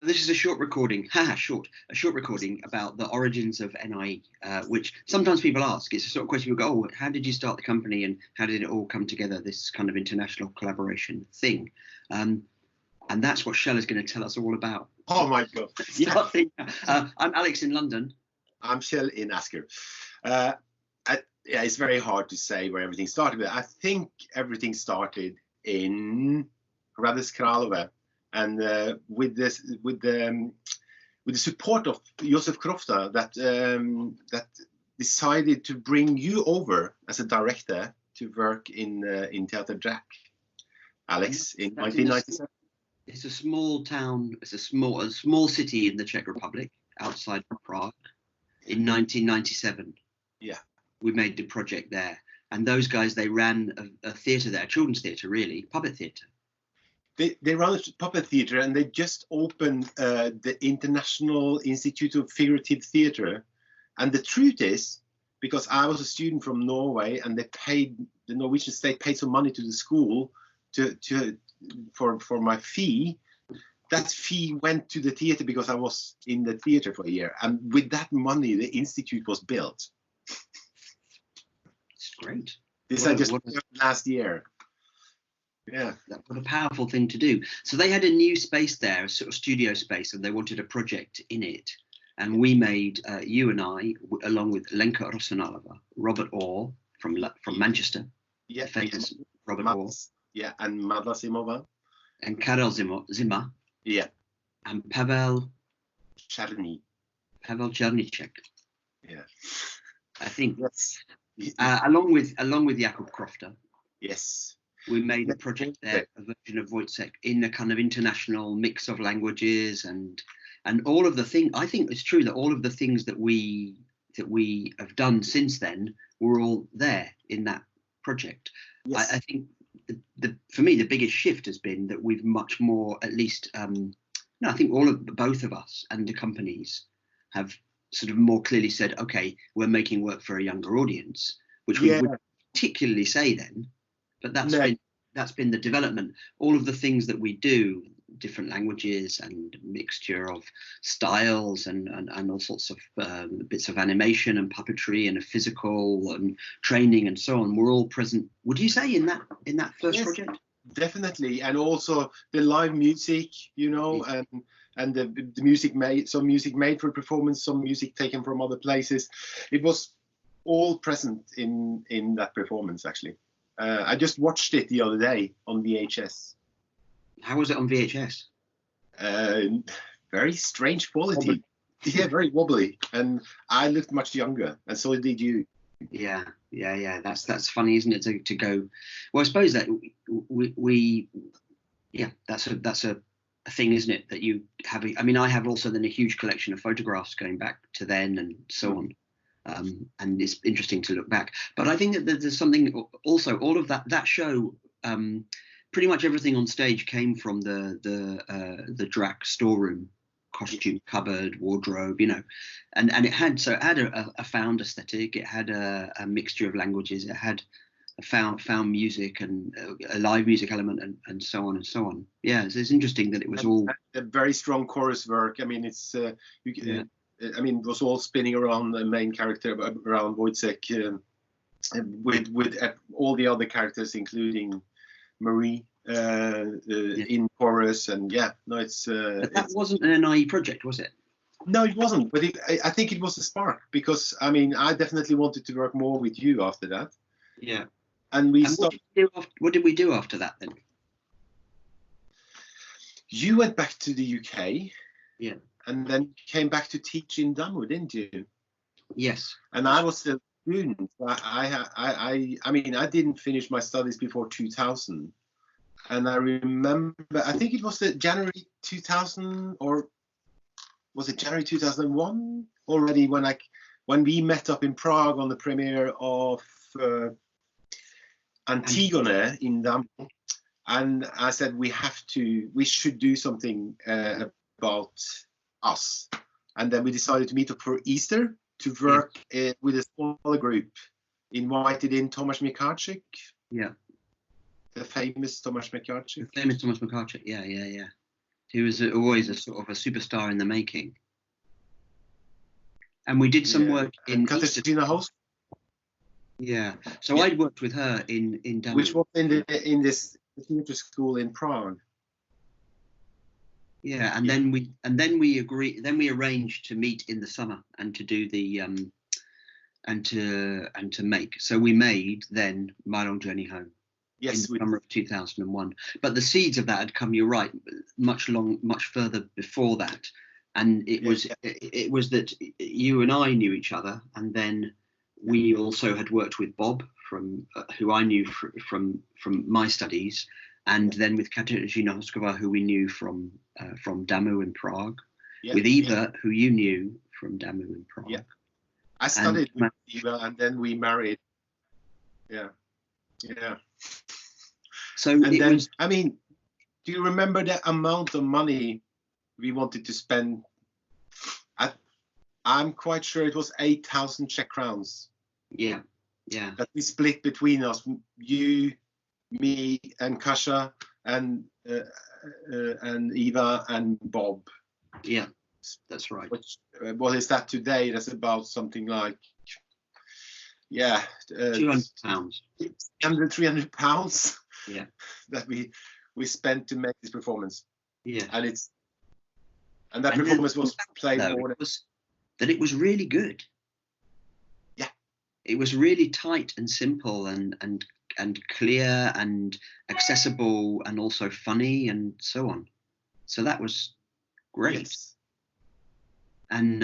This is a short recording, a short recording about the origins of NIE, which sometimes people ask. It's a sort of question we go, oh, how did you start the company and how did it all come together, this kind of international collaboration thing? And that's what Kjell is going to tell us all about. Oh my God. I'm Alex in London. I'm Kjell in Asker. Yeah, it's very hard to say where everything started, but I think everything started in Hradec Králové. And with the support of Josef Krofta, that decided to bring you over as a director to work in Teatr Jack, Alex, in 1997. It's a small town. It's a small city in the Czech Republic, outside Prague, in 1997. Yeah, we made the project there, and those guys, they ran a theatre there, a children's theatre, really, puppet theatre. They run a puppet theatre, and they just opened the International Institute of Figurative Theatre. And the truth is, because I was a student from Norway, and the Norwegian state paid some money to the school for my fee. That fee went to the theatre because I was in the theatre for a year, and with that money, the institute was built. It's great. This I just last year. Yeah, what a powerful thing to do. So they had a new space there, a sort of studio space, and they wanted a project in it. And we made, you and I, along with Lenka Rosanalova, Robert Orr from Manchester, yeah, famous Robert Orr. Yeah, and Madla Simova. And Karel Zima. Yeah. And Pavel Černíček. Yeah. I think. Yes. Along with Jakub Krofta. Yes. We made a project there, a version of Wojciech, in a kind of international mix of languages and all of the things. I think it's true that all of the things that we have done since then were all there in that project. Yes. I think for me the biggest shift has been that we've much more, at least I think both of us and the companies have sort of more clearly said, okay, we're making work for a younger audience, which we wouldn't particularly say then. But that's been the development. All of the things that we do, different languages and mixture of styles and all sorts of bits of animation and puppetry and a physical and training and so on, were all present. Would you say in that first project? Definitely, and also the live music, and the music made, some music made for performance, some music taken from other places. It was all present in that performance, actually. I just watched it the other day on VHS. How was it on VHS? Very strange quality. Wobbly. Yeah, very wobbly. And I looked much younger, and so did you. Yeah. That's funny, isn't it? To go. Well, I suppose that that's a thing, isn't it? That you have. I mean, I have also then a huge collection of photographs going back to then and so on. And it's interesting to look back, but I think that there's something also, all of that show, pretty much everything on stage came from the Drac storeroom, costume cupboard, wardrobe, and it had a found aesthetic. It had a mixture of languages. It had a found music and a live music element and so on and so on. Yeah, so it's interesting that it was all a very strong chorus work. I mean, it's it was all spinning around the main character, around Wojciech, with all the other characters, including Marie, in chorus, and that wasn't an NIE project, was it? No, it wasn't. But I think it was a spark, because I mean, I definitely wanted to work more with you after that. Yeah. And what did we do after that then? You went back to the UK. Yeah. And then came back to teach in Damu, didn't you? Yes. And I was still a student. I mean, I didn't finish my studies before 2000. And I remember, I think it was January 2000, or was it January 2001 already, when we met up in Prague on the premiere of Antigone in Damu. And I said we should do something about us. And then we decided to meet up for Easter to work with a smaller group. Invited in Tomasz Mikarczyk. Yeah. The famous Tomasz Mikarczyk. The famous Tomasz Mikarczyk. Yeah. He was always a sort of a superstar in the making. And we did some work in Katarzyna Host. Yeah. So I'd worked with her in Damu. Which was in this theatre school in Prague. Yeah, and then we arranged to meet in the summer and to do the and to make. So we made then My Long Journey Home. Yes, in the summer of 2001. But the seeds of that had come, you're right, much further before that. And it was that you and I knew each other, and then we also had worked with Bob from who I knew from my studies, and then with Katarzyna Hoskova, who we knew from Damu in Prague, with Eva, who you knew from Damu in Prague. Yeah, I studied with Eva, and then we married. Yeah. So I mean, do you remember the amount of money we wanted to spend? I'm quite sure it was 8,000 Czech crowns. Yeah. That we split between us, you, me, and Kasia, and Eva and Bob. Yeah, that's right. Which, what is that today? That's about something like, 200 pounds. 300 pounds. Yeah. That we spent to make this performance. Yeah. And that performance was played more. That it was really good. Yeah. It was really tight and simple and clear and accessible and also funny and so on. So that was great. Yes. And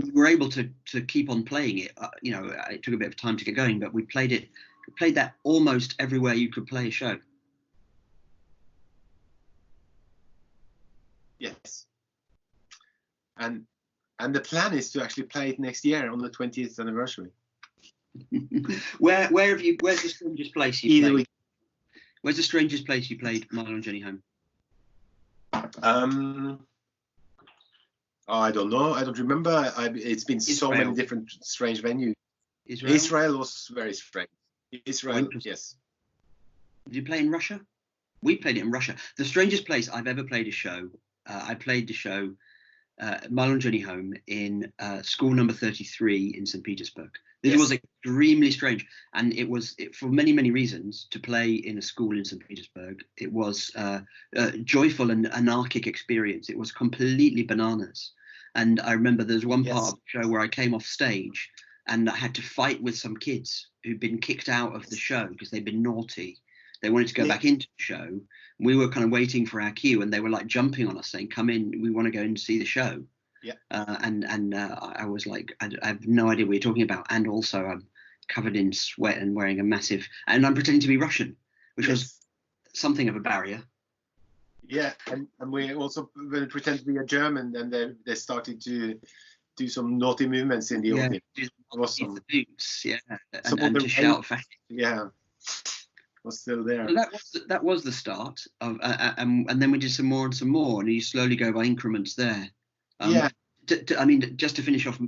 we were able to keep on playing it. It took a bit of time to get going, but we played that almost everywhere you could play a show. Yes. And the plan is to actually play it next year on the 20th anniversary. Where's the strangest place you played? Where's the strangest place you played My Long Journey Home? I don't know. I don't remember. It's been so many different strange venues. Israel was very strange. Israel, yes. Did you play in Russia? We played it in Russia. The strangest place I've ever played a show. I played the show My Long Journey Home in school number 33 in St. Petersburg. This was extremely strange, and it was for many, many reasons to play in a school in St. Petersburg. It was a joyful and anarchic experience. It was completely bananas. And I remember there's one part of the show where I came off stage and I had to fight with some kids who'd been kicked out of the show because they'd been naughty. They wanted to go back into the show. We were kind of waiting for our cue, and they were like jumping on us saying, "Come in, we want to go and see the show." Yeah. I was like, I have no idea what you're talking about. And also I'm covered in sweat and wearing a massive, and I'm pretending to be Russian, which was something of a barrier. Yeah, and we also pretend to be a German, and they started to do some naughty movements in the audience. The boots, and to shout fashion. Yeah. Was still there. So that was the start of, and then we did some more, and you slowly go by increments there. I mean, just to finish off a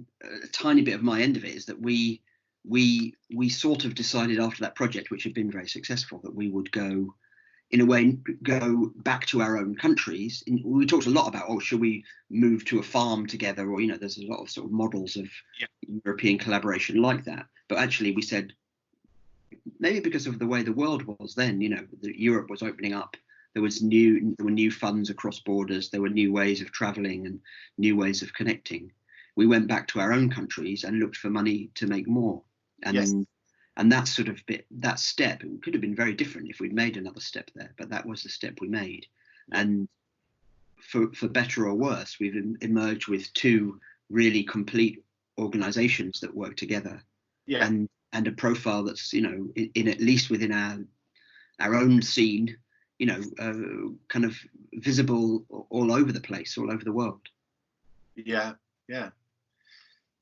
tiny bit of my end of it is that we sort of decided after that project, which had been very successful, that we would go back to our own countries. We talked a lot about, should we move to a farm together, or there's a lot of sort of models of European collaboration like that. But actually, we said, maybe because of the way the world was then, Europe was opening up. There were new funds across borders. There were new ways of traveling and new ways of connecting. We went back to our own countries and looked for money to make more. And that sort of that step, it could have been very different if we'd made another step there, but that was the step we made. And for better or worse, we've emerged with two really complete organizations that work together. Yeah. And a profile that's, in at least within our own scene, kind of visible all over the place, all over the world. Yeah.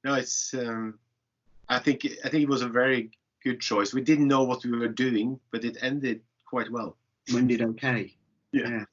No, it's. I think it was a very good choice. We didn't know what we were doing, but it ended quite well. When did okay? Yeah.